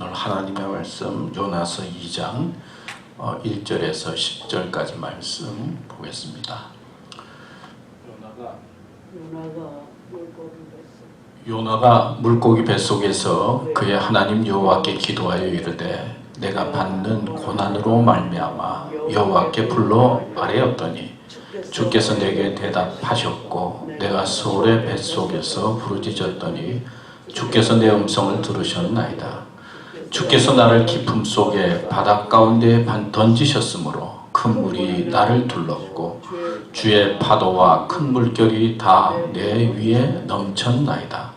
오늘 하나님의 말씀 요나서 2장 1절에서 10절까지 말씀 보겠습니다. 요나가 물고기 뱃속에서 그의 하나님 여호와께 기도하여 이르되 내가 받는 고난으로 말미암아 여호와께 불러 아뢰었더니 주께서 내게 대답하셨고 내가 소울의 뱃속에서 부르짖었더니 주께서 내 음성을 들으셨나이다. 주께서 나를 깊음 속에 바닷 가운데에 던지셨으므로 큰 물이 나를 둘렀고 주의 파도와 큰 물결이 다 내 위에 넘쳤나이다.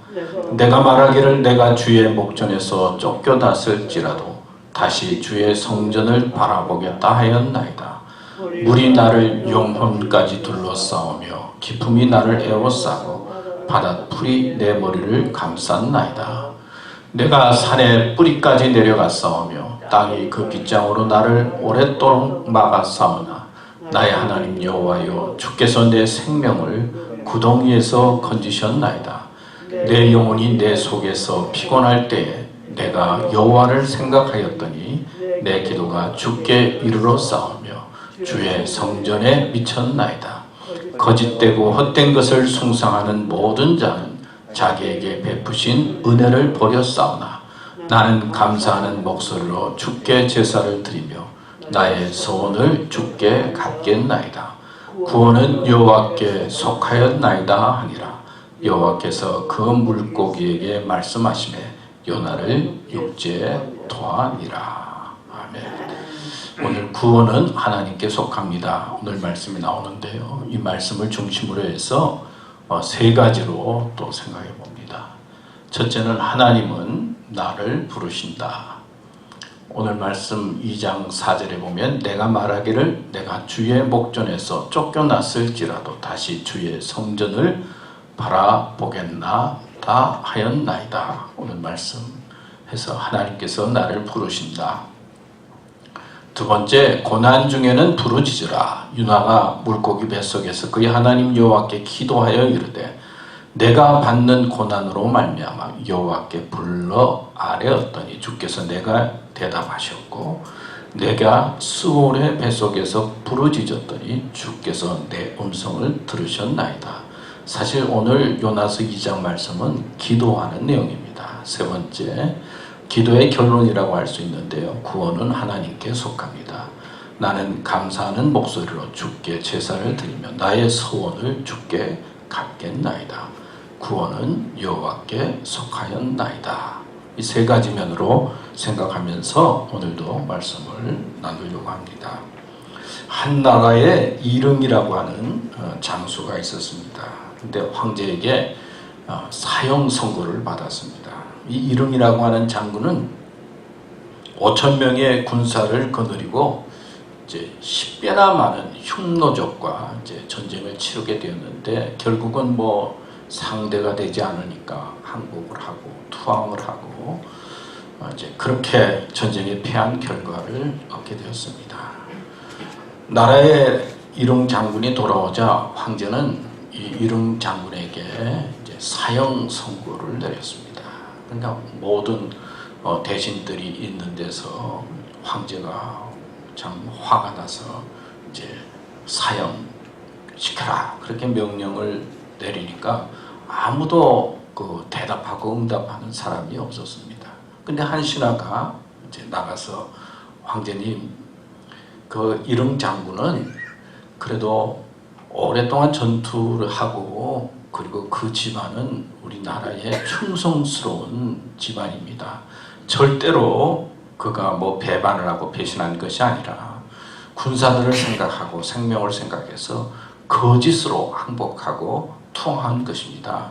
내가 말하기를 내가 주의 목전에서 쫓겨났을지라도 다시 주의 성전을 바라보겠다 하였나이다. 물이 나를 영혼까지 둘러싸우며 기품이 나를 에워싸고 바닷풀이 내 머리를 감쌌나이다. 내가 산의 뿌리까지 내려갔사오며 땅이 그 빗장으로 나를 오랫도록 막았사오나 나의 하나님 여호와여 주께서 내 생명을 구덩이에서 건지셨나이다. 내 영혼이 내 속에서 피곤할 때에 내가 여호와를 생각하였더니 내 기도가 주께 이르러 싸우며 주의 성전에 미쳤나이다. 거짓되고 헛된 것을 숭상하는 모든 자는 자기에게 베푸신 은혜를 버렸사오나 나는 감사하는 목소리로 주께 제사를 드리며 나의 소원을 주께 갚겠나이다. 구원은 여호와께 속하였나이다 하니라. 여호와께서 그 물고기에게 말씀하시매 요나를 육지에 토하니라. 아멘. 오늘 구원은 하나님께 속합니다. 오늘 말씀이 나오는데요. 이 말씀을 중심으로 해서 세 가지로 또 생각해 봅니다. 첫째는 하나님은 나를 부르신다. 오늘 말씀 2장 4절에 보면 내가 말하기를 내가 주의 목전에서 쫓겨났을지라도 다시 주의 성전을 바라보겠나다 하였나이다. 오늘 말씀해서 하나님께서 나를 부르신다. 두 번째, 고난 중에는 부르짖으라. 요나가 물고기 뱃속에서 그의 하나님 여호와께 기도하여 이르되 내가 받는 고난으로 말미암아 여호와께 불러 아뢰었더니 주께서 내가 대답하셨고 내가 스올의 뱃속에서 부르짖었더니 주께서 내 음성을 들으셨나이다. 사실 오늘 요나서 2장 말씀은 기도하는 내용입니다. 세 번째, 기도의 결론이라고 할 수 있는데요. 구원은 하나님께 속합니다. 나는 감사하는 목소리로 주께 제사를 드리며 나의 소원을 주께 갚겠나이다. 구원은 여호와께 속하였나이다. 이 세 가지 면으로 생각하면서 오늘도 말씀을 나누려고 합니다. 한 나라에 이릉이라고 하는 장수가 있었습니다. 근데 황제에게 사형 선고를 받았습니다. 이 이릉이라고 하는 장군은 5,000명의 군사를 거느리고 이제 10배나 많은 흉노족과 이제 전쟁을 치르게 되었는데 결국은 뭐 상대가 되지 않으니까 항복을 하고 투항을 하고 이제 그렇게 전쟁에 패한 결과를 얻게 되었습니다. 나라의 이릉 장군이 돌아오자 황제는 이 이릉 장군에게 이제 사형 선고를 내렸습니다. 그러니까 모든 대신들이 있는 데서 황제가 참 화가 나서 이제 사형시켜라 그렇게 명령을 내리니까 아무도 그 대답하고 응답하는 사람이 없었습니다. 근데 한 신하가 이제 나가서 황제님, 그 이릉 장군은 그래도 오랫동안 전투를 하고 그리고 그 집안은 우리나라의 충성스러운 집안입니다. 절대로 그가 뭐 배반을 하고 배신한 것이 아니라 군사들을 생각하고 생명을 생각해서 거짓으로 항복하고 투항한 것입니다.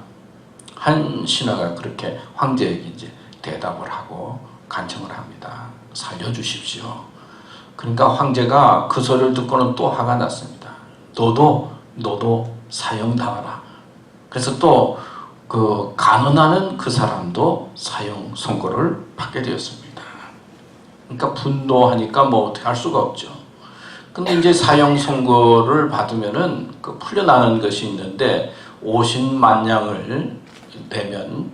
한 신하가 그렇게 황제에게 이제 대답을 하고 간청을 합니다. 살려주십시오. 그러니까 황제가 그 소리를 듣고는 또 화가 났습니다. 너도 사형당하라. 그래서 또 그 간언하는 그 사람도 사형 선고를 받게 되었습니다. 그러니까 분노하니까 뭐 어떻게 할 수가 없죠. 근데 이제 사형 선고를 받으면은 그 풀려나는 것이 있는데 50만 냥을 내면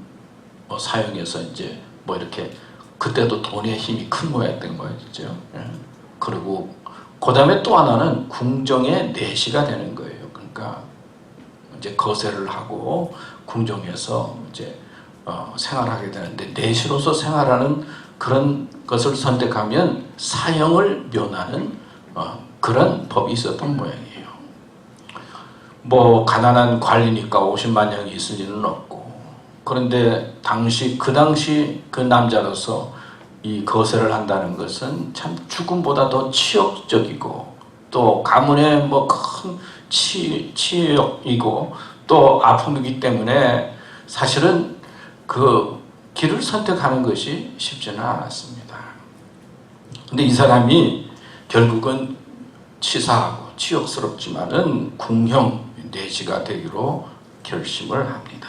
뭐 사형에서 이제 뭐 이렇게 그때도 돈의 힘이 큰 모양이었던 거죠. 그리고 그 다음에 또 하나는 궁정의 내시가 되는 거예요. 그러니까 이제 거세를 하고 궁정에서 이제 생활하게 되는데, 내시로서 생활하는 그런 것을 선택하면 사형을 면하는 그런 법이 있었던 모양이에요. 뭐 가난한 관리니까 50만 형이 있을 리는 없고, 그런데 그 당시 그 남자로서 이 거세를 한다는 것은 참 죽음보다 더 치욕적이고, 또 가문의 뭐 큰 치욕이고 또 아픔이기 때문에 사실은 그 길을 선택하는 것이 쉽지는 않았습니다. 근데 이 사람이 결국은 치사하고 치욕스럽지만은 궁형 내시가 되기로 결심을 합니다.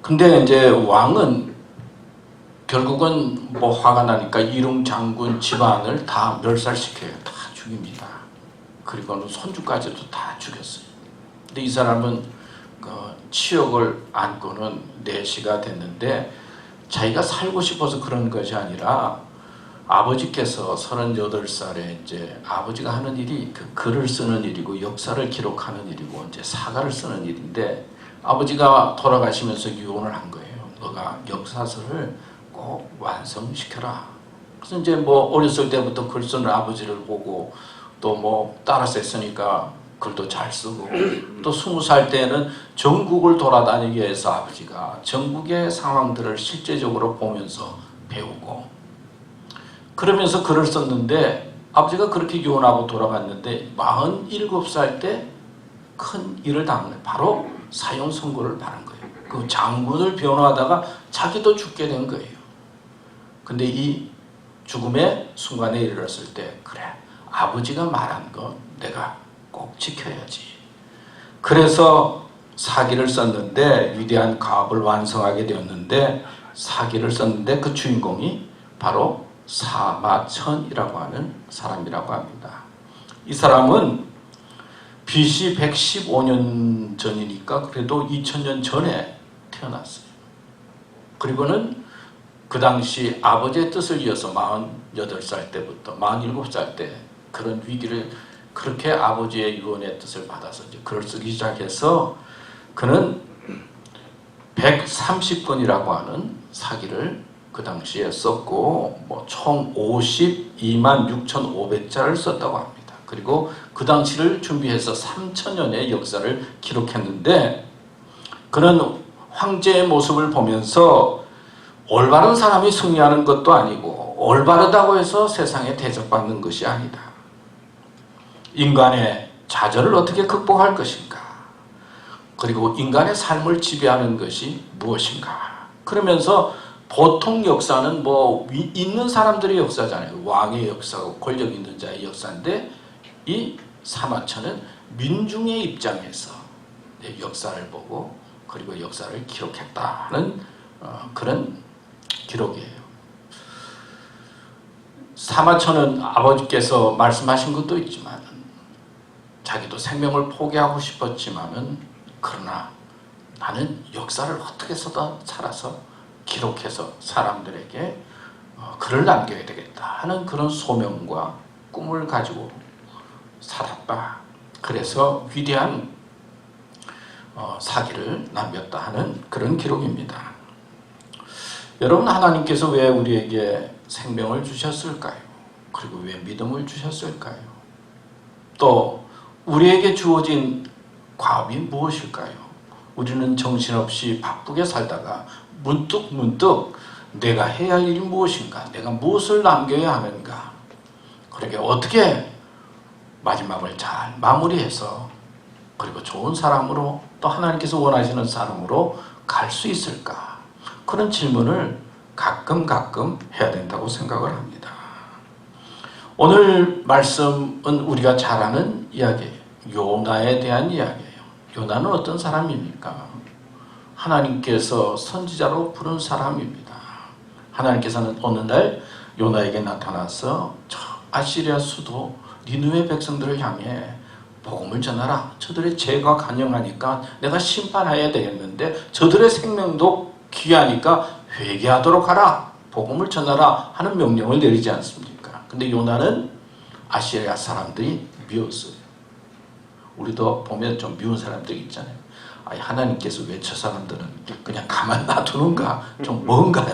근데 이제 왕은 결국은 뭐 화가 나니까 이릉 장군 집안을 다 멸살시켜요. 다 죽입니다. 그리고는 손주까지도 다 죽였어요. 근데 이 사람은 그 치욕을 안고는 내시가 됐는데, 자기가 살고 싶어서 그런 것이 아니라 아버지께서 38살에 이제 아버지가 하는 일이 그 글을 쓰는 일이고 역사를 기록하는 일이고 이제 사가를 쓰는 일인데, 아버지가 돌아가시면서 유언을 한 거예요. 너가 역사서를 꼭 완성시켜라. 그래서 이제 뭐 어렸을 때부터 글 쓰는 아버지를 보고 또 뭐 따라서 했으니까 글도 잘 쓰고, 또 20살 때는 전국을 돌아다니기 위해서 아버지가 전국의 상황들을 실제적으로 보면서 배우고, 그러면서 글을 썼는데, 아버지가 그렇게 유언하고 돌아갔는데 47살 때 큰 일을 당하는, 바로 사형 선고를 받은 거예요. 그 장군을 변호하다가 자기도 죽게 된 거예요. 근데 이 죽음의 순간에 이르렀을 때, 그래, 아버지가 말한 거 내가 꼭 지켜야지. 그래서 사기를 썼는데, 위대한 가업을 완성하게 되었는데, 사기를 썼는데 그 주인공이 바로 사마천이라고 하는 사람이라고 합니다. 이 사람은 BC 115년 전이니까 그래도 2000년 전에 태어났어요. 그리고는 그 당시 아버지의 뜻을 이어서 48살 때부터 47살 때 그런 위기를, 그렇게 아버지의 유언의 뜻을 받아서 이제 글을 쓰기 시작해서, 그는 130권이라고 하는 사기를 그 당시에 썼고, 뭐 총 52만 6,500자를 썼다고 합니다. 그리고 그 당시를 준비해서 3,000년의 역사를 기록했는데, 그는 황제의 모습을 보면서 올바른 사람이 승리하는 것도 아니고 올바르다고 해서 세상에 대접받는 것이 아니다. 인간의 좌절을 어떻게 극복할 것인가? 그리고 인간의 삶을 지배하는 것이 무엇인가? 그러면서 보통 역사는 뭐 있는 사람들의 역사잖아요. 왕의 역사고 권력 있는 자의 역사인데, 이 사마천은 민중의 입장에서 역사를 보고 그리고 역사를 기록했다는 그런 기록이에요. 사마천은 아버지께서 말씀하신 것도 있지만 자기도 생명을 포기하고 싶었지만은, 그러나 나는 역사를 어떻게 해서든 살아서 기록해서 사람들에게 글을 남겨야 되겠다 하는 그런 소명과 꿈을 가지고 살았다. 그래서 위대한 사기를 남겼다 하는 그런 기록입니다. 여러분, 하나님께서 왜 우리에게 생명을 주셨을까요? 그리고 왜 믿음을 주셨을까요? 또 우리에게 주어진 과업이 무엇일까요? 우리는 정신없이 바쁘게 살다가 문득 내가 해야 할 일이 무엇인가? 내가 무엇을 남겨야 하는가? 그러게 어떻게 마지막을 잘 마무리해서 그리고 좋은 사람으로, 또 하나님께서 원하시는 사람으로 갈 수 있을까? 그런 질문을 가끔 해야 된다고 생각을 합니다. 오늘 말씀은 우리가 잘 아는 이야기예요. 요나에 대한 이야기예요. 요나는 어떤 사람입니까? 하나님께서 선지자로 부른 사람입니다. 하나님께서는 어느 날 요나에게 나타나서 저 아시리아 수도 니느웨 백성들을 향해 복음을 전하라. 저들의 죄가 간영하니까 내가 심판해야 되겠는데 저들의 생명도 귀하니까 회개하도록 하라, 복음을 전하라 하는 명령을 내리지 않습니까? 근데 요나는 아시리아 사람들이 미웠어요. 우리도 보면 좀 미운 사람들이 있잖아요. 아니, 하나님께서 왜 저 사람들은 그냥 가만 놔두는가? 좀 뭔가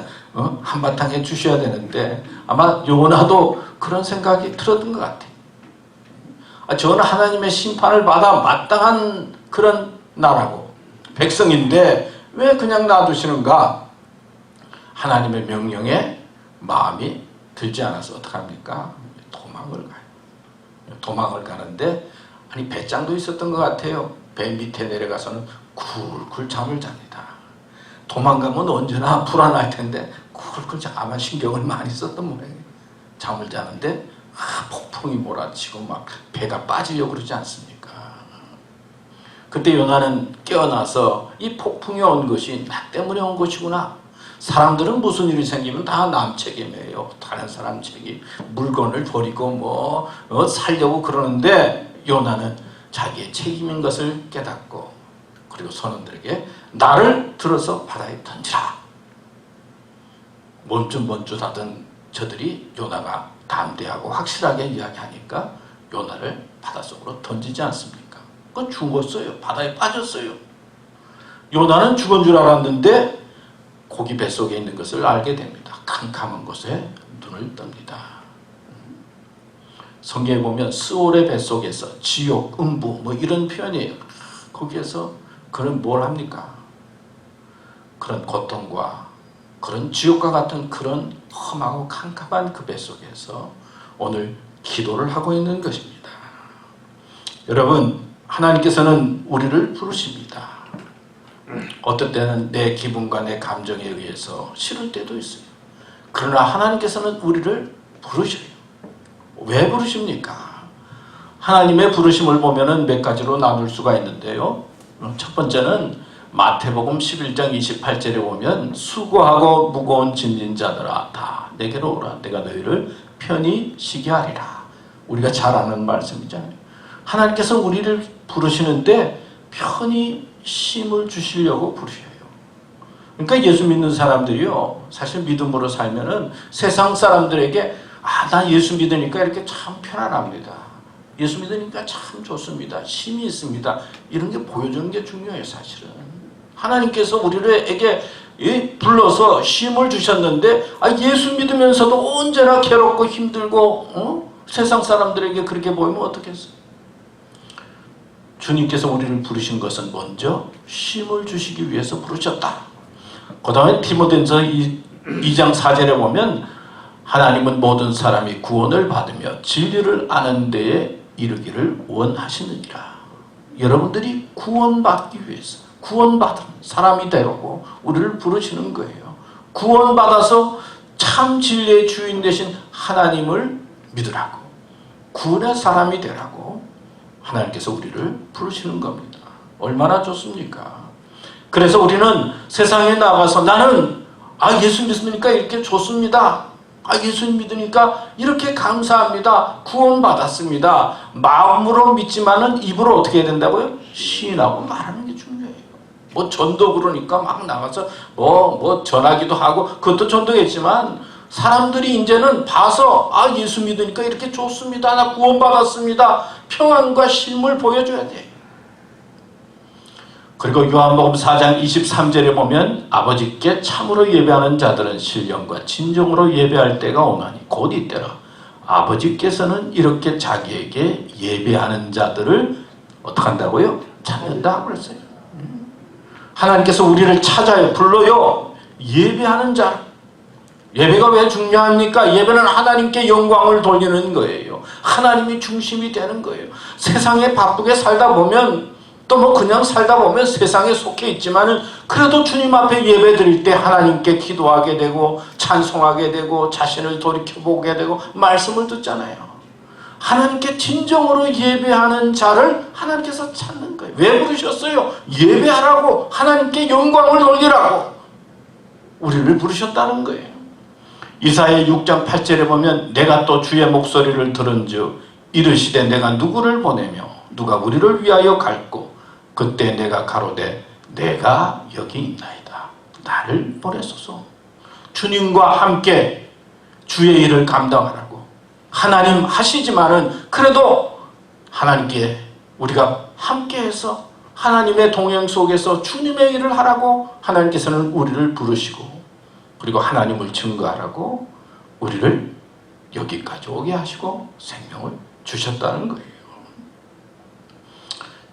한바탕 해주셔야 되는데, 아마 요나도 그런 생각이 들었던 것 같아요. 저는 하나님의 심판을 받아 마땅한 그런 나라고 백성인데 왜 그냥 놔두시는가? 하나님의 명령에 마음이 들지 않아서 어떡합니까? 도망을 가요. 도망을 가는데, 아니, 배짱도 있었던 것 같아요. 배 밑에 내려가서는 쿨쿨 잠을 잡니다. 도망가면 언제나 불안할 텐데 쿨쿨 아마 신경을 많이 썼던 모양이에요. 잠을 자는데 폭풍이 몰아치고 막 배가 빠지려고 그러지 않습니까? 그때 요나는 깨어나서 이 폭풍이 온 것이 나 때문에 온 것이구나. 사람들은 무슨 일이 생기면 다 남 책임이에요. 다른 사람 책임. 물건을 버리고 살려고 그러는데, 요나는 자기의 책임인 것을 깨닫고, 그리고 선원들에게 나를 들어서 바다에 던지라. 멈칫멈칫하던 저들이 요나가 담대하고 확실하게 이야기하니까 요나를 바닷속으로 던지지 않습니까? 그건 죽었어요. 바다에 빠졌어요. 요나는 죽은 줄 알았는데 고기 뱃속에 있는 것을 알게 됩니다. 캄캄한 곳에 눈을 뜹니다. 성경에 보면 스올의 뱃속에서 지옥, 음부 이런 표현이에요. 거기에서 그는 뭘 합니까? 그런 고통과 그런 지옥과 같은 그런 험하고 캄캄한 그 뱃속에서 오늘 기도를 하고 있는 것입니다. 여러분, 하나님께서는 우리를 부르십니다. 어떨 때는 내 기분과 내 감정에 의해서 싫을 때도 있어요. 그러나 하나님께서는 우리를 부르셔요. 왜 부르십니까? 하나님의 부르심을 보면은 몇 가지로 나눌 수가 있는데요. 첫 번째는 마태복음 11장 28절에 보면 수고하고 무거운 짐진 자들아 다 내게로 오라. 내가 너희를 편히 쉬게 하리라. 우리가 잘 아는 말씀이잖아요. 하나님께서 우리를 부르시는데 편히 쉼을 주시려고 부르셔요. 그러니까 예수 믿는 사람들이요, 사실 믿음으로 살면은 세상 사람들에게 나 예수 믿으니까 이렇게 참 편안합니다. 예수 믿으니까 참 좋습니다. 쉼이 있습니다. 이런 게 보여주는 게 중요해요, 사실은. 하나님께서 우리에게 불러서 쉼을 주셨는데 예수 믿으면서도 언제나 괴롭고 힘들고 세상 사람들에게 그렇게 보이면 어떻겠어요? 주님께서 우리를 부르신 것은 먼저 쉼을 주시기 위해서 부르셨다. 그 다음에 디모데전서 2장 4절에 보면 하나님은 모든 사람이 구원을 받으며 진리를 아는 데에 이르기를 원하시느니라. 여러분들이 구원받기 위해서 구원받은 사람이 되라고 우리를 부르시는 거예요. 구원받아서 참 진리의 주인 되신 하나님을 믿으라고, 구원의 사람이 되라고 하나님께서 우리를 부르시는 겁니다. 얼마나 좋습니까? 그래서 우리는 세상에 나가서 나는 예수 믿으니까 이렇게 좋습니다. 예수 믿으니까 이렇게 감사합니다. 구원받았습니다. 마음으로 믿지만은 입으로 어떻게 해야 된다고요? 시인하고 말하는 게 중요해요. 전도 그러니까 막 나가서 전하기도 하고 그것도 전도겠지만 사람들이 이제는 봐서 예수 믿으니까 이렇게 좋습니다. 나 구원받았습니다. 평안과 쉼을 보여줘야 돼요. 그리고 요한복음 4장 23절에 보면 아버지께 참으로 예배하는 자들은 신령과 진정으로 예배할 때가 오나니 곧 이때라. 아버지께서는 이렇게 자기에게 예배하는 자들을 어떻게 한다고요? 찾는다 그랬어요. 하나님께서 우리를 찾아요. 불러요. 예배하는 자. 예배가 왜 중요합니까? 예배는 하나님께 영광을 돌리는 거예요. 하나님이 중심이 되는 거예요. 세상에 바쁘게 살다 보면 또 그냥 살다 보면 세상에 속해 있지만은 그래도 주님 앞에 예배 드릴 때 하나님께 기도하게 되고 찬송하게 되고 자신을 돌이켜보게 되고 말씀을 듣잖아요. 하나님께 진정으로 예배하는 자를 하나님께서 찾는 거예요. 왜 부르셨어요? 예배하라고, 하나님께 영광을 돌리라고 우리를 부르셨다는 거예요. 이사야 6장 8절에 보면 내가 또 주의 목소리를 들은즉 이르시되 내가 누구를 보내며 누가 우리를 위하여 갈고 그때 내가 가로되 내가 여기 있나이다. 나를 보내소서. 주님과 함께 주의 일을 감당하라고. 하나님 하시지만은 그래도 하나님께 우리가 함께해서 하나님의 동행 속에서 주님의 일을 하라고 하나님께서는 우리를 부르시고, 그리고 하나님을 증거하라고 우리를 여기까지 오게 하시고 생명을 주셨다는 거예요.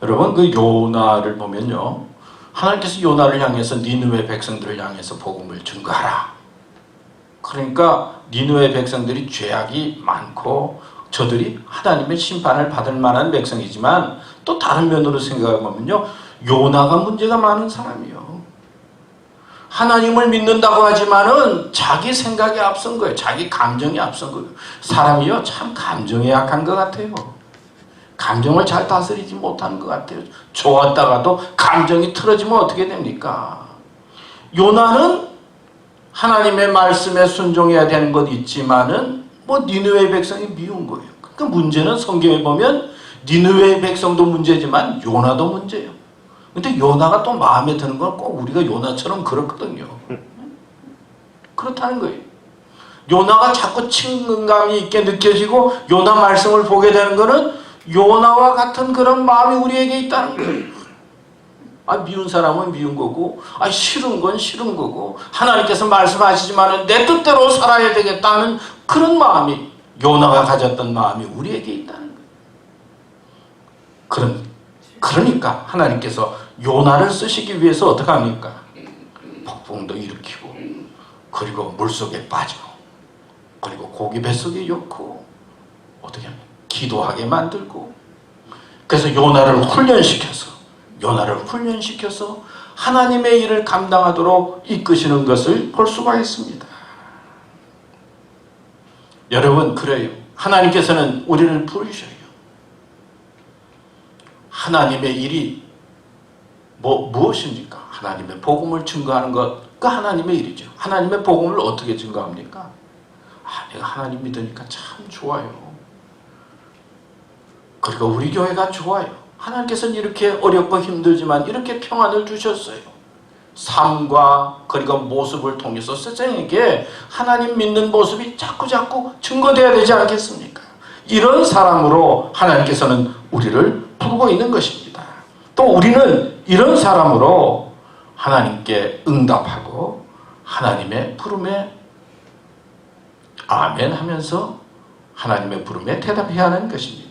여러분, 그 요나를 보면요, 하나님께서 요나를 향해서 니느웨 백성들을 향해서 복음을 증거하라. 그러니까 니느웨 백성들이 죄악이 많고 저들이 하나님의 심판을 받을 만한 백성이지만, 또 다른 면으로 생각해보면요, 요나가 문제가 많은 사람이요. 하나님을 믿는다고 하지만은 자기 생각이 앞선 거예요. 자기 감정이 앞선 거예요. 사람이요, 참 감정에 약한 것 같아요. 감정을 잘 다스리지 못하는 것 같아요. 좋았다가도 감정이 틀어지면 어떻게 됩니까? 요나는 하나님의 말씀에 순종해야 되는 것 있지만은 니느웨 백성이 미운 거예요. 그러니까 문제는 성경에 보면 니느웨 백성도 문제지만 요나도 문제예요. 근데 요나가 또 마음에 드는 건 꼭 우리가 요나처럼 그렇거든요. 그렇다는 거예요. 요나가 자꾸 친근감이 있게 느껴지고 요나 말씀을 보게 되는 거는 요나와 같은 그런 마음이 우리에게 있다는 거예요. 미운 사람은 미운 거고, 싫은 건 싫은 거고, 하나님께서 말씀하시지만은 내 뜻대로 살아야 되겠다는 그런 마음이, 요나가 가졌던 마음이 우리에게 있다는 거예요. 그러니까 하나님께서 요나를 쓰시기 위해서 어떻게 합니까? 폭풍도 일으키고, 그리고 물속에 빠지고, 그리고 고기 뱃속에 넣고, 어떻게 합니까? 기도하게 만들고, 그래서 요나를 훈련시켜서 하나님의 일을 감당하도록 이끄시는 것을 볼 수가 있습니다. 여러분, 그래요. 하나님께서는 우리를 부르셔요. 하나님의 일이 무엇입니까? 하나님의 복음을 증거하는 것, 그 하나님의 일이죠. 하나님의 복음을 어떻게 증거합니까? 내가 하나님 믿으니까 참 좋아요. 그리고 우리 교회가 좋아요. 하나님께서는 이렇게 어렵고 힘들지만 이렇게 평안을 주셨어요. 삶과 그리고 모습을 통해서 세상에게 하나님 믿는 모습이 자꾸 증거되어야 되지 않겠습니까? 이런 사람으로 하나님께서는 우리를 부르고 있는 것입니다. 또 우리는 이런 사람으로 하나님께 응답하고 하나님의 부름에 아멘 하면서 하나님의 부름에 대답해야 하는 것입니다.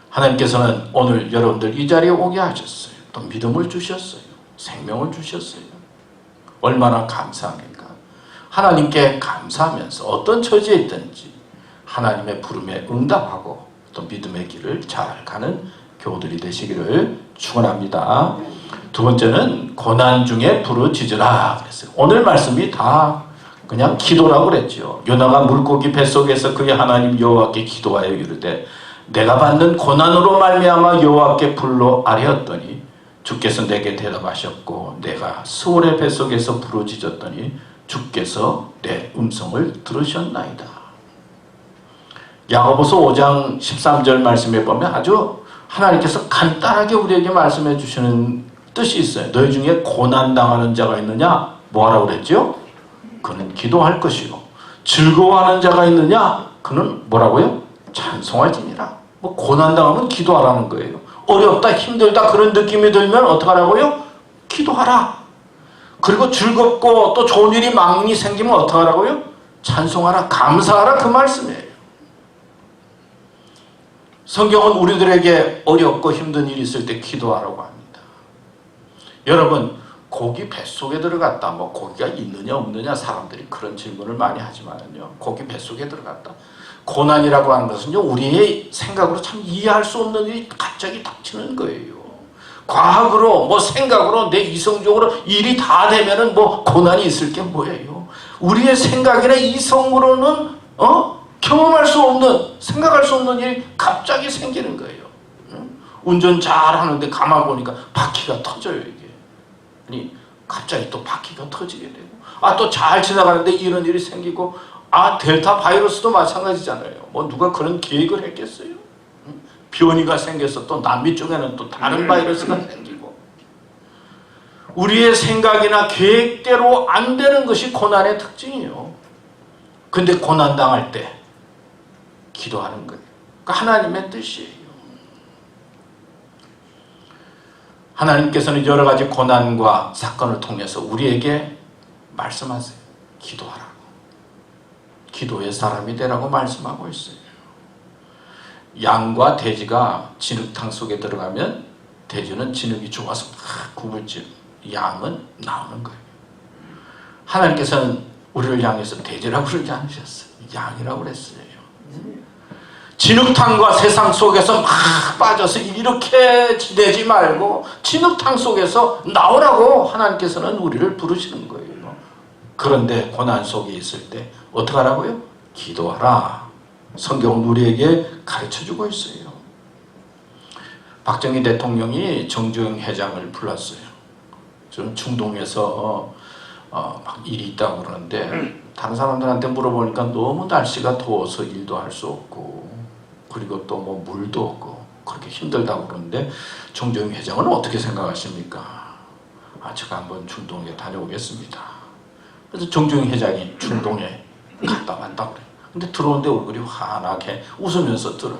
하나님께서는 오늘 여러분들 이 자리에 오게 하셨어요. 또 믿음을 주셨어요. 생명을 주셨어요. 얼마나 감사합니까? 하나님께 감사하면서 어떤 처지에 있든지 하나님의 부름에 응답하고 또 믿음의 길을 잘 가는 교우들이 되시기를 축원합니다. 두 번째는 고난 중에 부르짖으라 그랬어요. 오늘 말씀이 다 그냥 기도라고 그랬죠. 요나가 물고기 뱃속에서 그의 하나님 여호와께 기도하여 이르되 내가 받는 고난으로 말미암아 여호와께 불러 아뢰었더니 주께서 내게 대답하셨고 내가 스올의 뱃속에서 부르짖었더니 주께서 내 음성을 들으셨나이다. 야고보서 5장 13절 말씀에 보면 아주 하나님께서 간단하게 우리에게 말씀해 주시는 뜻이 있어요. 너희 중에 고난당하는 자가 있느냐? 뭐하라고 그랬죠? 그는 기도할 것이요. 즐거워하는 자가 있느냐? 그는 뭐라고요? 찬송할지니라. 고난당하면 기도하라는 거예요. 어렵다, 힘들다 그런 느낌이 들면 어떡하라고요? 기도하라. 그리고 즐겁고 또 좋은 일이 많이 생기면 어떡하라고요? 찬송하라, 감사하라 그 말씀이에요. 성경은 우리들에게 어렵고 힘든 일이 있을 때 기도하라고 합니다. 여러분, 고기 뱃속에 들어갔다. 고기가 있느냐 없느냐 사람들이 그런 질문을 많이 하지만요. 고기 뱃속에 들어갔다. 고난이라고 하는 것은요, 우리의 생각으로 참 이해할 수 없는 일이 갑자기 닥치는 거예요. 과학으로, 생각으로, 내 이성적으로 일이 다 되면은 고난이 있을 게 뭐예요? 우리의 생각이나 이성으로는, 경험할 수 없는, 생각할 수 없는 일이 갑자기 생기는 거예요. 운전 잘 하는데 가만 보니까 바퀴가 터져요, 이게. 아니, 갑자기 또 바퀴가 터지게 되고, 또 잘 지나가는데 이런 일이 생기고, 델타 바이러스도 마찬가지잖아요. 누가 그런 계획을 했겠어요? 변이가 생겨서 또 남미 쪽에는 또 다른 바이러스가 생기고. 우리의 생각이나 계획대로 안 되는 것이 고난의 특징이에요. 근데 고난 당할 때 기도하는 거예요. 그러니까 하나님의 뜻이에요. 하나님께서는 여러 가지 고난과 사건을 통해서 우리에게 말씀하세요. 기도하라고. 기도의 사람이 되라고 말씀하고 있어요. 양과 돼지가 진흙탕 속에 들어가면 돼지는 진흙이 좋아서 막 굽을지 양은 나오는 거예요. 하나님께서는 우리를 향해서 돼지라고 그러지 않으셨어요. 양이라고 그랬어요. 진흙탕과 세상 속에서 막 빠져서 이렇게 지내지 말고 진흙탕 속에서 나오라고 하나님께서는 우리를 부르시는 거예요. 그런데 고난 속에 있을 때 어떻게 하라고요? 기도하라. 성경은 우리에게 가르쳐주고 있어요. 박정희 대통령이 정주영 회장을 불렀어요. 좀 중동에서 막 일이 있다고 그러는데 다른 사람들한테 물어보니까 너무 날씨가 더워서 일도 할 수 없고 그리고 또 뭐 물도 없고 그렇게 힘들다고 그러는데 정주영 회장은 어떻게 생각하십니까? 제가 한번 중동에 다녀오겠습니다. 그래서 정주영 회장이 중동에 갔다 왔다 그래요. 근데 들어오는데 얼굴이 환하게 웃으면서 들어요.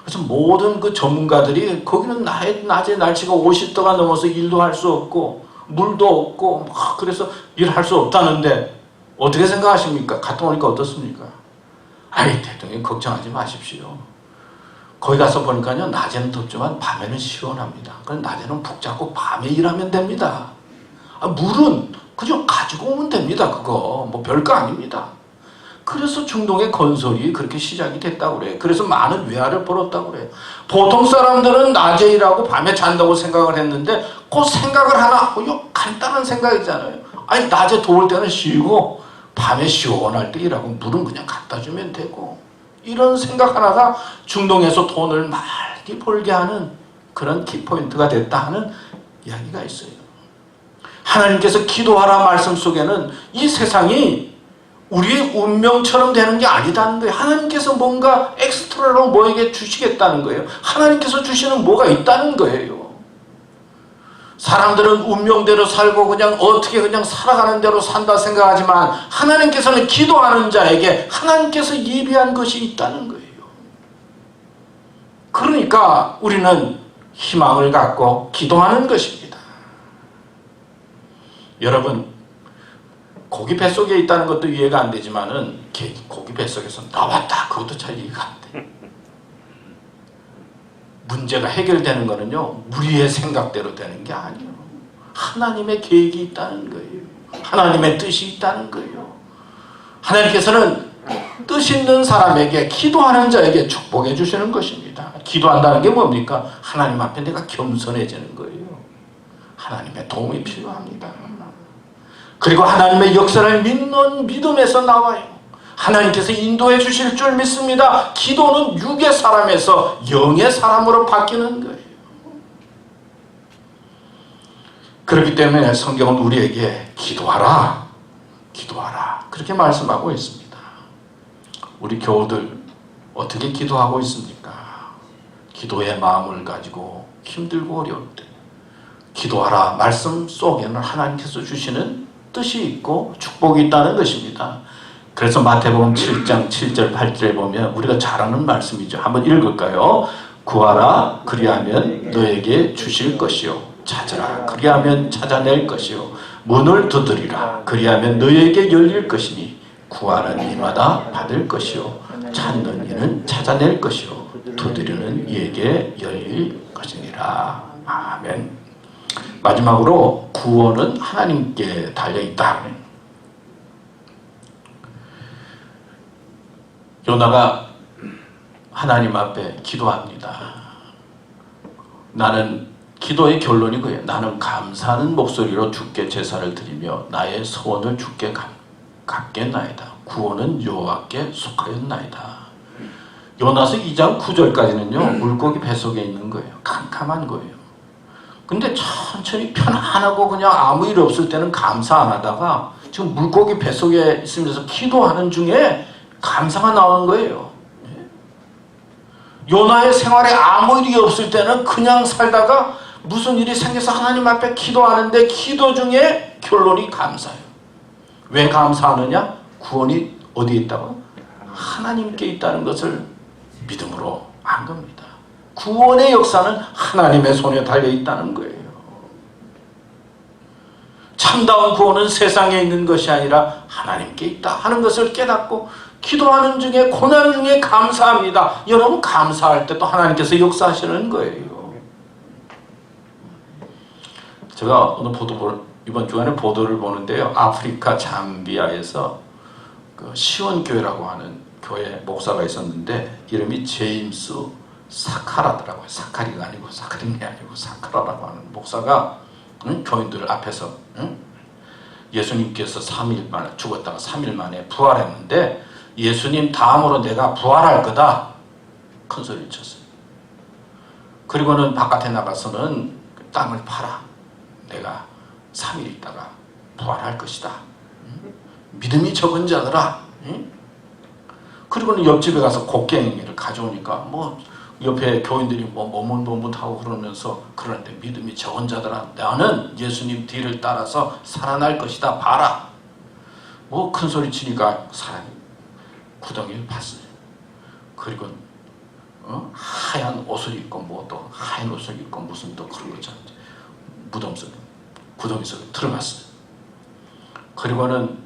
그래서 모든 그 전문가들이 거기는 낮에 날씨가 50도가 넘어서 일도 할 수 없고 물도 없고 막 그래서 일할 수 없다는데 어떻게 생각하십니까? 갔다 오니까 어떻습니까? 대통령 걱정하지 마십시오. 거기 가서 보니까요 낮에는 덥지만 밤에는 시원합니다. 그럼 낮에는 푹 자고 밤에 일하면 됩니다. 물은 그저 가지고 오면 됩니다. 그거 뭐 별거 아닙니다. 그래서 중동의 건설이 그렇게 시작이 됐다고 그래요. 그래서 많은 외화를 벌었다고 그래요. 보통 사람들은 낮에 일하고 밤에 잔다고 생각을 했는데 그 생각을 하나 간단한 생각이잖아요. 낮에 더울 때는 쉬고 밤에 시원할 때 일하고 물은 그냥 갖다 주면 되고 이런 생각 하나가 중동에서 돈을 많이 벌게 하는 그런 키포인트가 됐다 하는 이야기가 있어요. 하나님께서 기도하라 말씀 속에는 이 세상이 우리의 운명처럼 되는 게 아니다는 거예요. 하나님께서 뭔가 엑스트라로 뭐에게 주시겠다는 거예요. 하나님께서 주시는 뭐가 있다는 거예요. 사람들은 운명대로 살고 그냥 어떻게 그냥 살아가는 대로 산다 생각하지만 하나님께서는 기도하는 자에게 하나님께서 예비한 것이 있다는 거예요. 그러니까 우리는 희망을 갖고 기도하는 것입니다. 여러분 고기 뱃속에 있다는 것도 이해가 안 되지만은 고기 뱃속에서 나왔다 그것도 잘 이해가 안 돼. 문제가 해결되는 거는요 우리의 생각대로 되는 게 아니에요. 하나님의 계획이 있다는 거예요. 하나님의 뜻이 있다는 거예요. 하나님께서는 뜻 있는 사람에게 기도하는 자에게 축복해 주시는 것입니다. 기도한다는 게 뭡니까? 하나님 앞에 내가 겸손해지는 거예요. 하나님의 도움이 필요합니다. 그리고 하나님의 역사를 믿는 믿음에서 나와요. 하나님께서 인도해 주실 줄 믿습니다. 기도는 육의 사람에서 영의 사람으로 바뀌는 거예요. 그렇기 때문에 성경은 우리에게 기도하라, 기도하라 그렇게 말씀하고 있습니다. 우리 교우들 어떻게 기도하고 있습니까? 기도의 마음을 가지고 힘들고 어려울 때 기도하라 말씀 속에는 하나님께서 주시는 뜻이 있고 축복이 있다는 것입니다. 그래서 마태복음 7장 7절 8절에 보면 우리가 잘 아는 말씀이죠. 한번 읽을까요? 구하라 그리하면 너에게 주실 것이요 찾으라 그리하면 찾아낼 것이요 문을 두드리라 그리하면 너에게 열릴 것이니 구하는 이마다 받을 것이요 찾는 이는 찾아낼 것이요 두드리는 이에게 열릴 것이니라. 아멘. 마지막으로 구원은 하나님께 달려있다. 요나가 하나님 앞에 기도합니다. 나는 기도의 결론이 그예요. 나는 감사하는 목소리로 주께 제사를 드리며 나의 소원을 주께 갚겠나이다. 구원은 여호와께 속하였나이다. 요나서 2장 9절까지는요 물고기 뱃속에 있는 거예요. 캄캄한 거예요. 근데 천천히 편안하고 그냥 아무 일 없을 때는 감사 안 하다가 지금 물고기 뱃속에 있으면서 기도하는 중에 감사가 나오는 거예요. 요나의 생활에 아무 일이 없을 때는 그냥 살다가 무슨 일이 생겨서 하나님 앞에 기도하는데 기도 중에 결론이 감사예요. 왜 감사하느냐? 구원이 어디에 있다고? 하나님께 있다는 것을 믿음으로 안 겁니다. 구원의 역사는 하나님의 손에 달려 있다는 거예요. 참다운 구원은 세상에 있는 것이 아니라 하나님께 있다 하는 것을 깨닫고 기도하는 중에 고난 중에 감사합니다. 여러분 감사할 때 또 하나님께서 역사하시는 거예요. 제가 오늘 이번 주간에 보도를 보는데요. 아프리카 잠비아에서 그 시온교회라고 하는 교회 목사가 있었는데 이름이 제임스 사카라더라고요. 사카리가 아니고 사카린이 아니고 사카라라고 하는 목사가 교인들 앞에서 예수님께서 3일 만에 죽었다가 3일 만에 부활했는데 예수님 다음으로 내가 부활할 거다 큰 소리를 쳤어요. 그리고는 바깥에 나가서는 땅을 팔아 내가 3일 있다가 부활할 것이다. 믿음이 적은 자들아. 그리고는 옆집에 가서 곡괭이를 가져오니까 뭐 옆에 교인들이 뭐 머뭇머뭇하고 그러면서 그런데 믿음이 적은 자들아 나는 예수님 뒤를 따라서 살아날 것이다 봐라. 뭐 큰 소리 치니까 사람이 구덩이를 봤어요. 그리고 하얀 옷을 입고 뭐 또 하얀 옷을 입고 무슨 또 그런 거 있잖아요. 무덤 속에 구덩이 속에 들어갔어요. 그리고는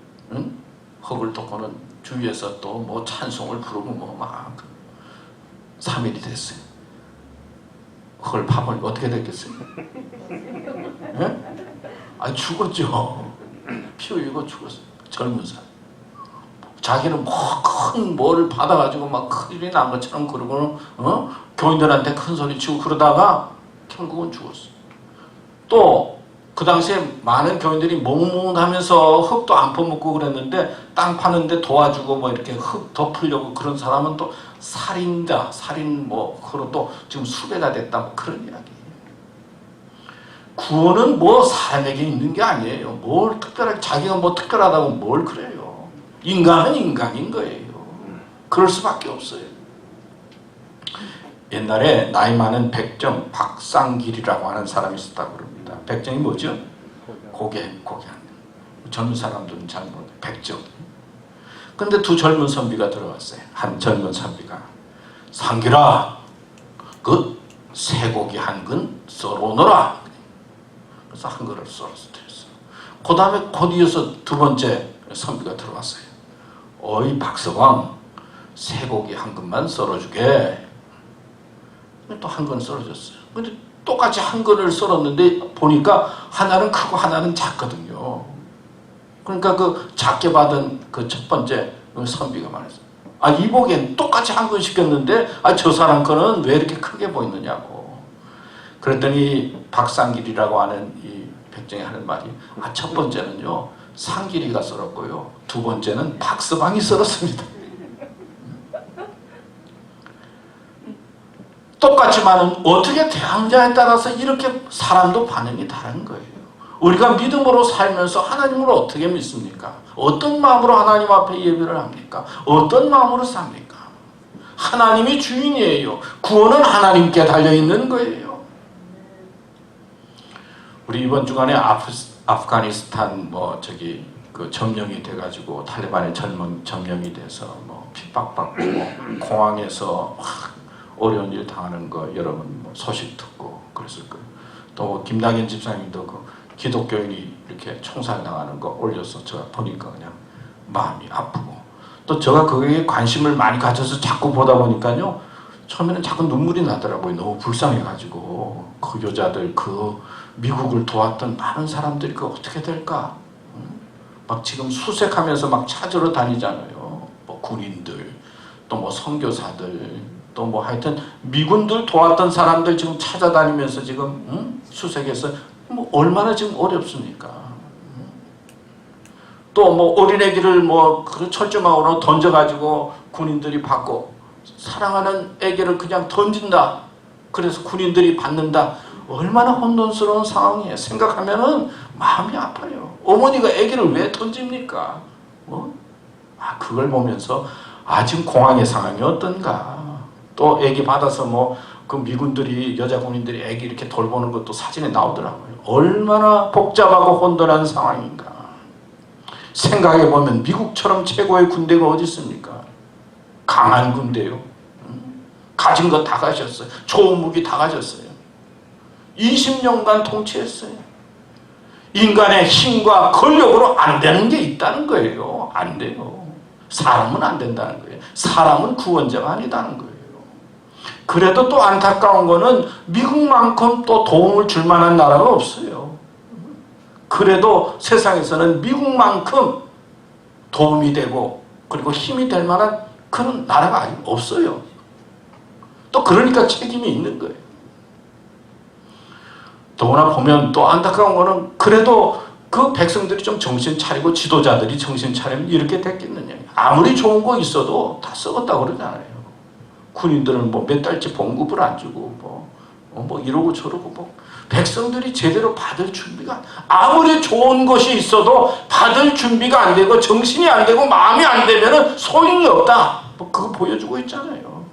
흙을 덮고는 주위에서 또 뭐 찬송을 부르고 뭐 막 3일이 됐어요. 흙을 파면 어떻게 됐겠어요? 아 죽었죠. 피 흘리고 죽었어요. 젊은 사람. 자기는 뭐 큰 뭐를 받아가지고 막 큰일이 난 것처럼 그러고는 교인들한테 큰 소리 치고 그러다가 결국은 죽었어요. 또 그 당시에 많은 교인들이 멍멍하면서 흙도 안 퍼먹고 그랬는데 땅 파는데 도와주고 뭐 이렇게 흙 덮으려고 그런 사람은 또 살인자, 살인 뭐 그런 또 지금 수배가 됐다 뭐 그런 이야기. 구원은 뭐 사람에게 있는 게 아니에요. 뭘 특별하게 자기가 뭐 특별하다고 뭘 그래요. 인간은 인간인 거예요. 그럴 수밖에 없어요. 옛날에 나이 많은 백정 박상길이라고 하는 사람이 있었다고 그럽니다. 백정이 뭐죠? 고개 젊은 사람들은 잘 모르는데 백정. 근데 두 젊은 선비가 들어왔어요. 한 젊은 선비가 상길아 그 쇠고기 한 근 썰어오너라. 그래서 한 그릇 썰어서 드렸어요. 그 다음에 곧 이어서 두 번째 선비가 들어왔어요. 어이 박서광 쇠고기 한 근만 썰어주게. 또 한 근 썰어줬어요. 근데 똑같이 한 근을 썰었는데 보니까 하나는 크고 하나는 작거든요. 그러니까 그 작게 받은 그 첫 번째 선비가 말했어요. 아 이보기엔 똑같이 한 근 시켰는데 아 저 사람 거는 왜 이렇게 크게 보이느냐고. 그랬더니 박상길이라고 하는 이 백정이 하는 말이 아 첫 번째는요 상길이가 썰었고요 두 번째는 박서방이 썰었습니다. 똑같지만은 어떻게 대하느냐에 따라서 이렇게 사람도 반응이 다른 거예요. 우리가 믿음으로 살면서 하나님을 어떻게 믿습니까? 어떤 마음으로 하나님 앞에 예배를 합니까? 어떤 마음으로 삽니까? 하나님이 주인이에요. 구원은 하나님께 달려있는 거예요. 우리 이번 주간에 아프가니스탄 그 점령이 돼가지고 탈레반의 점령이 돼서 뭐 핍박받고 공항에서 어려운 일 당하는 거 여러분 소식 듣고 그랬을 거예요. 또 김낙연 집사님도 그 기독교인이 이렇게 총살당하는 거 올려서 제가 보니까 그냥 마음이 아프고 또 제가 거기에 관심을 많이 가져서 자꾸 보다 보니까요 처음에는 자꾸 눈물이 나더라고요. 너무 불쌍해가지고 그 여자들 그 미국을 도왔던 많은 사람들이 그 어떻게 될까 막 지금 수색하면서 막 찾으러 다니잖아요. 뭐 군인들 또 뭐 선교사들 또 뭐 하여튼 미군들 도왔던 사람들 지금 찾아다니면서 지금 수색해서 뭐 얼마나 지금 어렵습니까? 또 뭐 어린애기를 뭐 그 철조망으로 던져가지고 군인들이 받고 사랑하는 애기를 그냥 던진다. 그래서 군인들이 받는다. 얼마나 혼돈스러운 상황이에요. 생각하면은 마음이 아파요. 어머니가 애기를 왜 던집니까? 그걸 보면서 지금 공항의 상황이 어떤가? 또 애기 받아서 뭐 그 미군들이 여자 군인들이 애기 이렇게 돌보는 것도 사진에 나오더라고요. 얼마나 복잡하고 혼돈한 상황인가. 생각해보면 미국처럼 최고의 군대가 어디 있습니까? 강한 군대요. 가진 거 다 가졌어요. 좋은 무기 다 가졌어요. 20년간 통치했어요. 인간의 힘과 권력으로 안 되는 게 있다는 거예요. 안 돼요. 사람은 안 된다는 거예요. 사람은 구원자가 아니다는 거예요. 그래도 또 안타까운 거는 미국만큼 또 도움을 줄 만한 나라가 없어요. 그래도 세상에서는 미국만큼 도움이 되고 그리고 힘이 될 만한 그런 나라가 아직 없어요. 또 그러니까 책임이 있는 거예요. 더구나 보면 또 안타까운 거는 그래도 그 백성들이 좀 정신 차리고 지도자들이 정신 차리면 이렇게 됐겠느냐. 아무리 좋은 거 있어도 다 썩었다고 그러잖아요. 군인들은 뭐 몇 달치 봉급을 안 주고 뭐 이러고 저러고 뭐 백성들이 제대로 받을 준비가 아무리 좋은 것이 있어도 받을 준비가 안 되고 정신이 안 되고 마음이 안 되면은 소용이 없다. 뭐 그거 보여주고 있잖아요.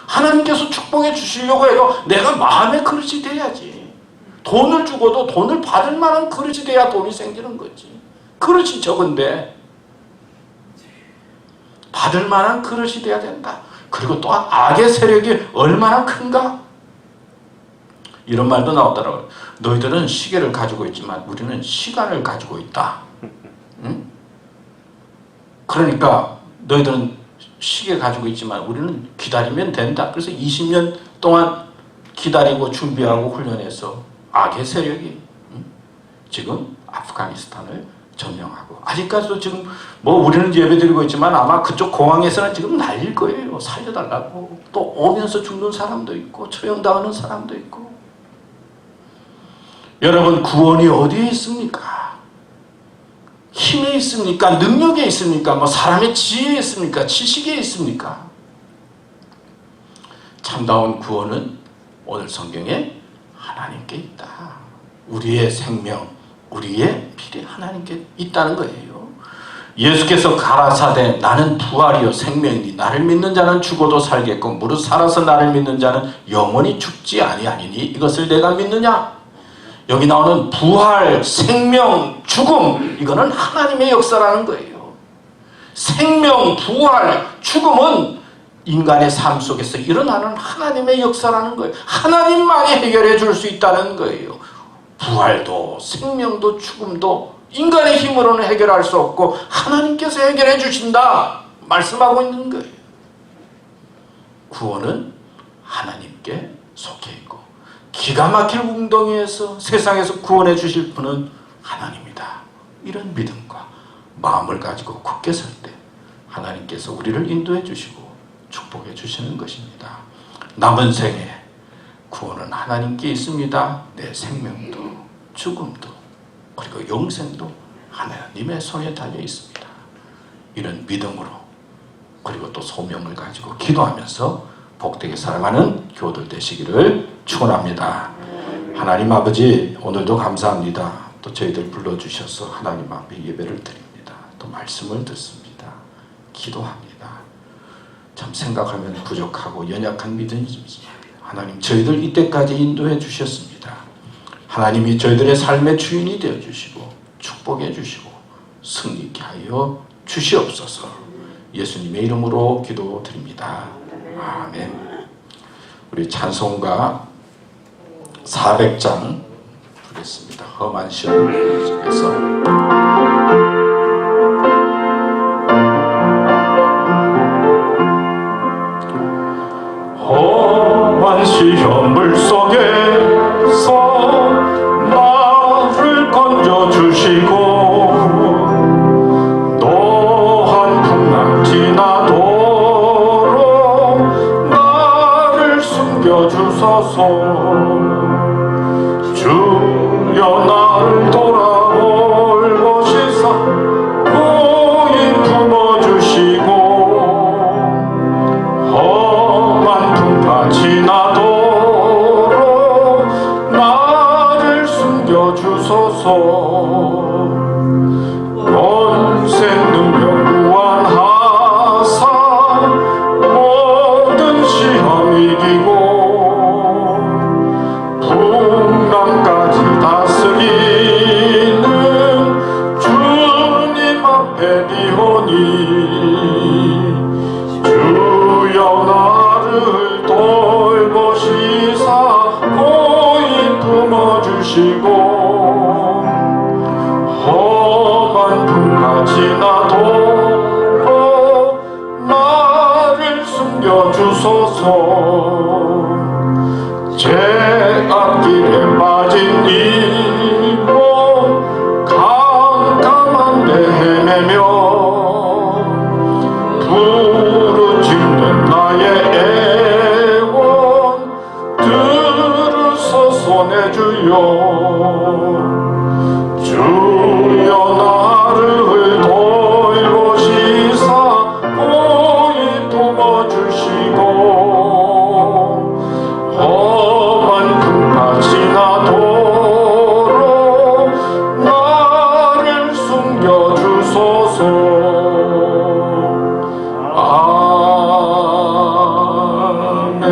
하나님께서 축복해 주시려고 해도 내가 마음의 그릇이 돼야지. 돈을 주고도 돈을 받을 만한 그릇이 돼야 돈이 생기는 거지. 그릇이 적은데 받을 만한 그릇이 돼야 된다. 그리고 또한 악의 세력이 얼마나 큰가? 이런 말도 나오더라고요. 너희들은 시계를 가지고 있지만 우리는 시간을 가지고 있다. 응? 그러니까 너희들은 시계 가지고 있지만 우리는 기다리면 된다. 그래서 20년 동안 기다리고 준비하고 훈련해서 악의 세력이 지금 아프가니스탄을 점령하고 아직까지도 지금 뭐 우리는 예배드리고 있지만 아마 그쪽 공항에서는 지금 난릴 거예요. 살려달라고. 또 오면서 죽는 사람도 있고 처형당하는 사람도 있고. 여러분 구원이 어디에 있습니까? 힘에 있습니까? 능력에 있습니까? 뭐 사람의 지혜에 있습니까? 지식에 있습니까? 참다운 구원은 오늘 성경에 하나님께 있다. 우리의 생명, 우리의 필이 하나님께 있다는 거예요. 예수께서 가라사대 나는 부활이요 생명이니 나를 믿는 자는 죽어도 살겠고 무릇 살아서 나를 믿는 자는 영원히 죽지 아니하니니 이것을 내가 믿느냐? 여기 나오는 부활, 생명, 죽음 이거는 하나님의 역사라는 거예요. 생명, 부활, 죽음은 인간의 삶 속에서 일어나는 하나님의 역사라는 거예요. 하나님만이 해결해 줄 수 있다는 거예요. 부활도 생명도 죽음도 인간의 힘으로는 해결할 수 없고 하나님께서 해결해 주신다 말씀하고 있는 거예요. 구원은 하나님께 속해 있고 기가 막힐 웅덩이에서 세상에서 구원해 주실 분은 하나님이다. 이런 믿음과 마음을 가지고 굳게 설 때 하나님께서 우리를 인도해 주시고 축복해 주시는 것입니다. 남은 생에 구원은 하나님께 있습니다. 내 생명도 죽음도 그리고 영생도 하나님의 손에 달려 있습니다. 이런 믿음으로 그리고 또 소명을 가지고 기도하면서 복되게 살아가는 교우들 되시기를 축원합니다. 하나님 아버지 오늘도 감사합니다. 또 저희들 불러주셔서 하나님 앞에 예배를 드립니다. 또 말씀을 듣습니다. 기도합니다. 참 생각하면 부족하고 연약한 믿음이지만 하나님 저희들 이때까지 인도해 주셨습니다. 하나님이 저희들의 삶의 주인이 되어 주시고 축복해 주시고 승리케 하여 주시옵소서. 예수님의 이름으로 기도드립니다. 아멘. 우리 찬송가 400장 부르겠습니다. 험한 시험 속에서 험한 시험물 속에서 나를 건져주시고 또한 풍랑 지나도록 나를 숨겨주소서. 주여 나를 돌아올보시사 고이 품어주시고 지나도록 나를 숨겨주소서. 원생 능력 무한하사 모든 시험 이기고 주여 나를 돌보시사 고이 품어주시고 험한 풍파 지나도록 나를 숨겨주소서. 제 앞길에 빠진 이 몸 캄캄한 데 헤매며 부르짖는 나의 애원 들으소서 내 주여. 주여 나를 돌보시사 고이 도와주시고 험한 풍파 지나도록 나를 숨겨주소서. 아멘.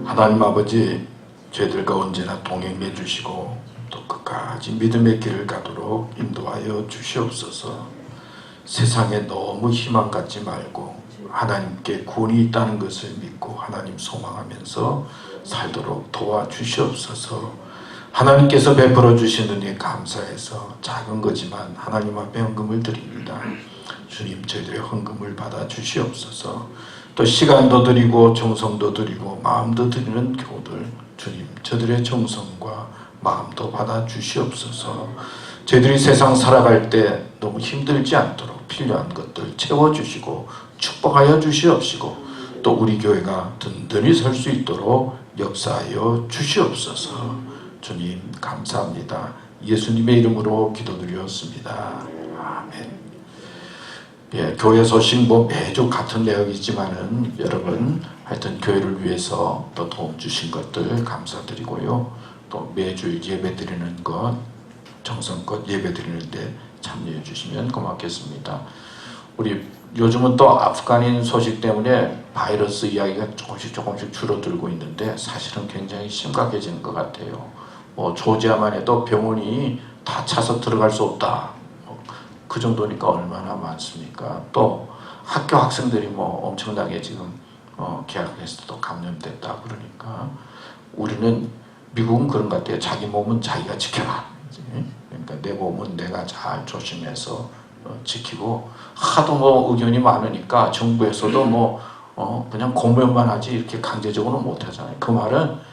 하나님 아버지, 저희들과 언제나 동행해 주시고 또 끝까지 믿음의 길을 가도록 인도하여 주시옵소서. 세상에 너무 희망 갖지 말고 하나님께 구원이 있다는 것을 믿고 하나님 소망하면서 살도록 도와주시옵소서. 하나님께서 베풀어 주신 은혜 감사해서 작은 거지만 하나님 앞에 헌금을 드립니다. 주님, 저희들의 헌금을 받아 주시옵소서. 또 시간도 드리고 정성도 드리고 마음도 드리는 교우들, 주님, 저들의 정성과 마음도 받아 주시옵소서. 저희들이 세상 살아갈 때 너무 힘들지 않도록 필요한 것들 채워주시고 축복하여 주시옵시고 또 우리 교회가 든든히 설 수 있도록 역사하여 주시옵소서. 주님 감사합니다. 예수님의 이름으로 기도드렸습니다. 아멘. 예, 교회 소식 매주 같은 내용이지만은 여러분 하여튼 교회를 위해서 또 도움 주신 것들 감사드리고요. 또 매주 예배 드리는 것 정성껏 예배 드리는데 참여해 주시면 고맙겠습니다. 우리 요즘은 또 아프간인 소식 때문에 바이러스 이야기가 조금씩 줄어들고 있는데 사실은 굉장히 심각해지는 것 같아요. 조지아만 해도 병원이 다 차서 들어갈 수 없다. 그 정도니까 얼마나 많습니까? 또 학교 학생들이 엄청나게 지금 개학했을 때 감염됐다 그러니까 우리는 미국은 그런 것 같아요. 자기 몸은 자기가 지켜라. 그러니까 내 몸은 내가 잘 조심해서 지키고 하도 의견이 많으니까 정부에서도 그냥 공면만 하지 이렇게 강제적으로 못 하잖아요. 그 말은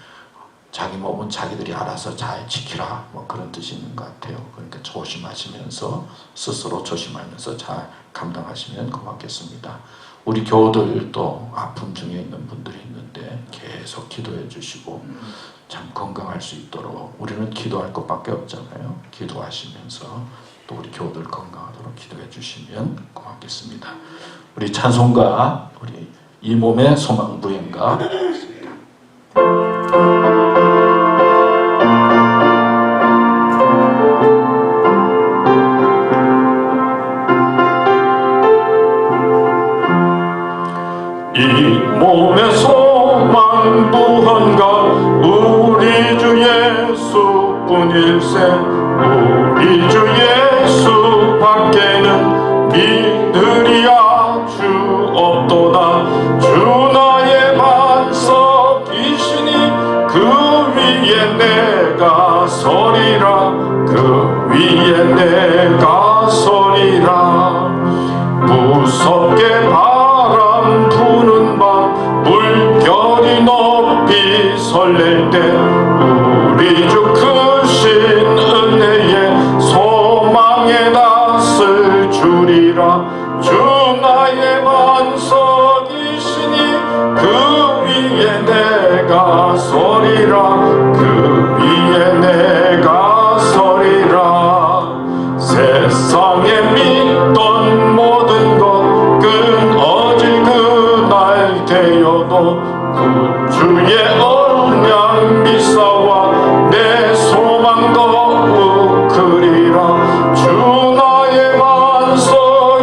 자기 몸은 자기들이 알아서 잘 지키라 그런 뜻이 있는 것 같아요. 그러니까 조심하시면서 스스로 조심하면서 잘 감당하시면 고맙겠습니다. 우리 교우들도 아픔 중에 있는 분들이 있는데 계속 기도해 주시고 참 건강할 수 있도록 우리는 기도할 것밖에 없잖아요. 기도하시면서 또 우리 교우들 건강하도록 기도해 주시면 고맙겠습니다. 우리 찬송가 우리 이 몸의 소망 부행가 이 몸의 소망 부헌가 우리 주 예수뿐일세. 우리 주 예수 밖에는 믿으리야 주 없도다. 주 나의 반석이시니 그 위에 내가 서리라. 그 위에 내가 서리라. 무섭게 바람 부는 밤 물결이 높이 설렐 때 우리 주 크신 은혜에 소망의 낯을 주리라. 주 나의 반석이시니 그 위에 내가 서리라. 그 위에 내가 서리라. 세상에 믿던 모든 것 끊어질 그날 되어도 구주의 언약 미사와 내 소망 더욱 크리라. 주 나의 반석이시니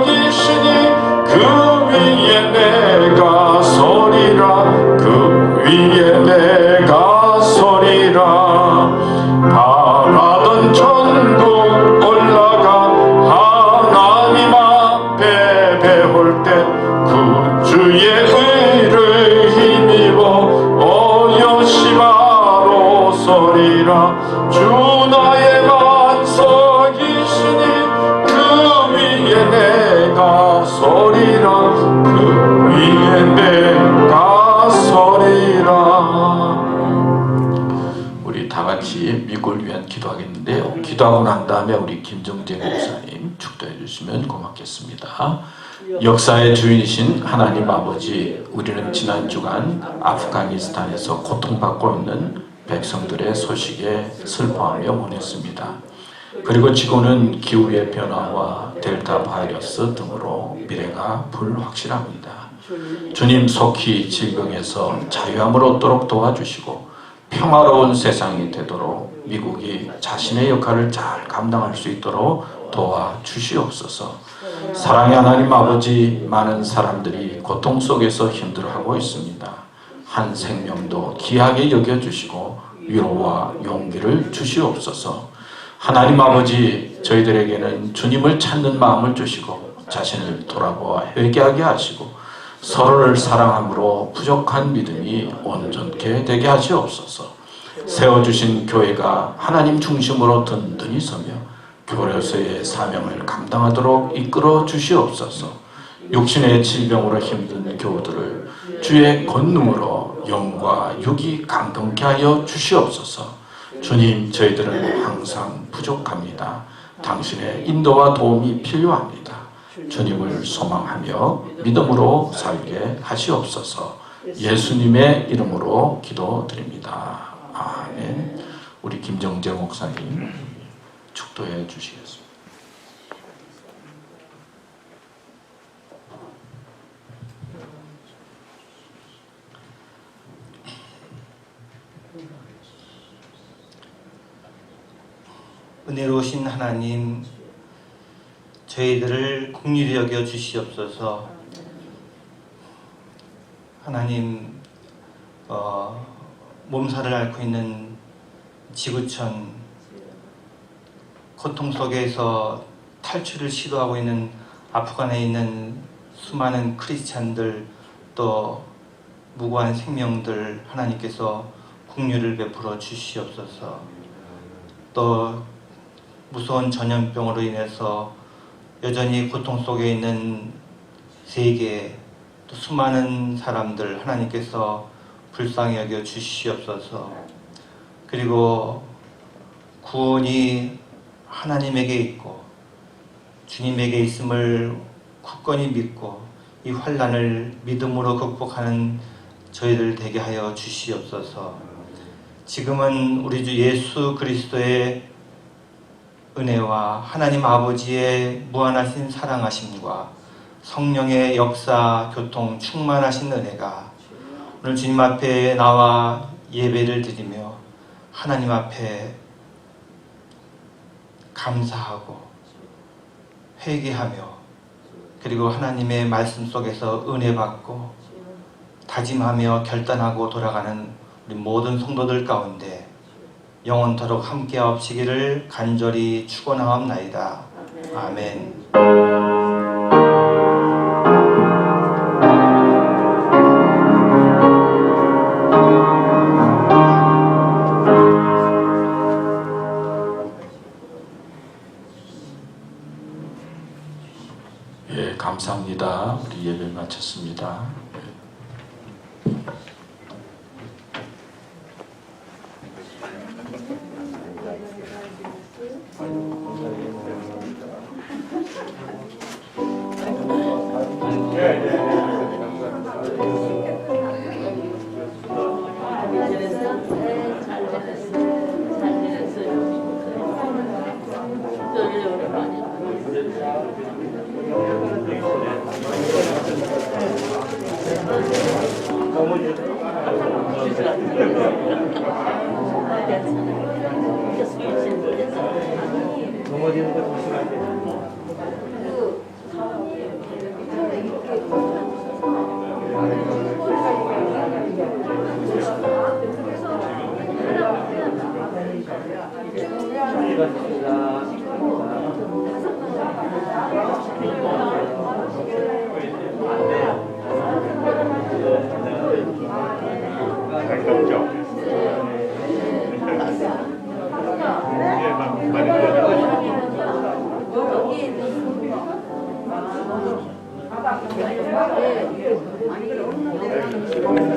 다음에 우리 김정재 목사님 축도해 주시면 고맙겠습니다. 역사의 주인이신 하나님 아버지, 우리는 지난 주간 아프가니스탄에서 고통받고 있는 백성들의 소식에 슬퍼하며 보냈습니다. 그리고 지구는 기후의 변화와 델타 바이러스 등으로 미래가 불확실합니다. 주님 속히 질병에서 자유함을 얻도록 도와주시고 평화로운 세상이 되도록 미국이 자신의 역할을 잘 감당할 수 있도록 도와주시옵소서. 사랑의 하나님 아버지, 많은 사람들이 고통 속에서 힘들어하고 있습니다. 한 생명도 귀하게 여겨주시고 위로와 용기를 주시옵소서. 하나님 아버지, 저희들에게는 주님을 찾는 마음을 주시고 자신을 돌아보아 회개하게 하시고 서로를 사랑함으로 부족한 믿음이 온전케 되게 하시옵소서. 세워주신 교회가 하나님 중심으로 든든히 서며 교회로서의 사명을 감당하도록 이끌어 주시옵소서. 육신의 질병으로 힘든 교우들을 주의 권능으로 영과 육이 강건케 하여 주시옵소서. 주님, 저희들은 항상 부족합니다. 당신의 인도와 도움이 필요합니다. 주님을 소망하며 믿음으로 살게 하시옵소서. 예수님의 이름으로 기도드립니다. 아멘. 우리 김정재 목사님 축도해 주시겠습니다. 은혜로우신 하나님, 저희들을 긍휼히 여겨 주시옵소서. 하나님, 몸살을 앓고 있는 지구촌, 고통 속에서 탈출을 시도하고 있는 아프간에 있는 수많은 크리스찬들, 또 무고한 생명들 하나님께서 긍휼을 베풀어 주시옵소서. 또 무서운 전염병으로 인해서 여전히 고통 속에 있는 세계, 또 수많은 사람들 하나님께서 불쌍히 여겨 주시옵소서. 그리고 구원이 하나님에게 있고 주님에게 있음을 굳건히 믿고 이 환난을 믿음으로 극복하는 저희들 되게 하여 주시옵소서. 지금은 우리 주 예수 그리스도의 은혜와 하나님 아버지의 무한하신 사랑하심과 성령의 역사, 교통, 충만하신 은혜가 오늘 주님 앞에 나와 예배를 드리며 하나님 앞에 감사하고 회개하며 그리고 하나님의 말씀 속에서 은혜 받고 다짐하며 결단하고 돌아가는 우리 모든 성도들 가운데 영원토록 함께하옵시기를 간절히 축원하옵나이다. 아멘. 예, 감사합니다. 우리 예배 마쳤습니다. 넘어지는 거 조심하세요.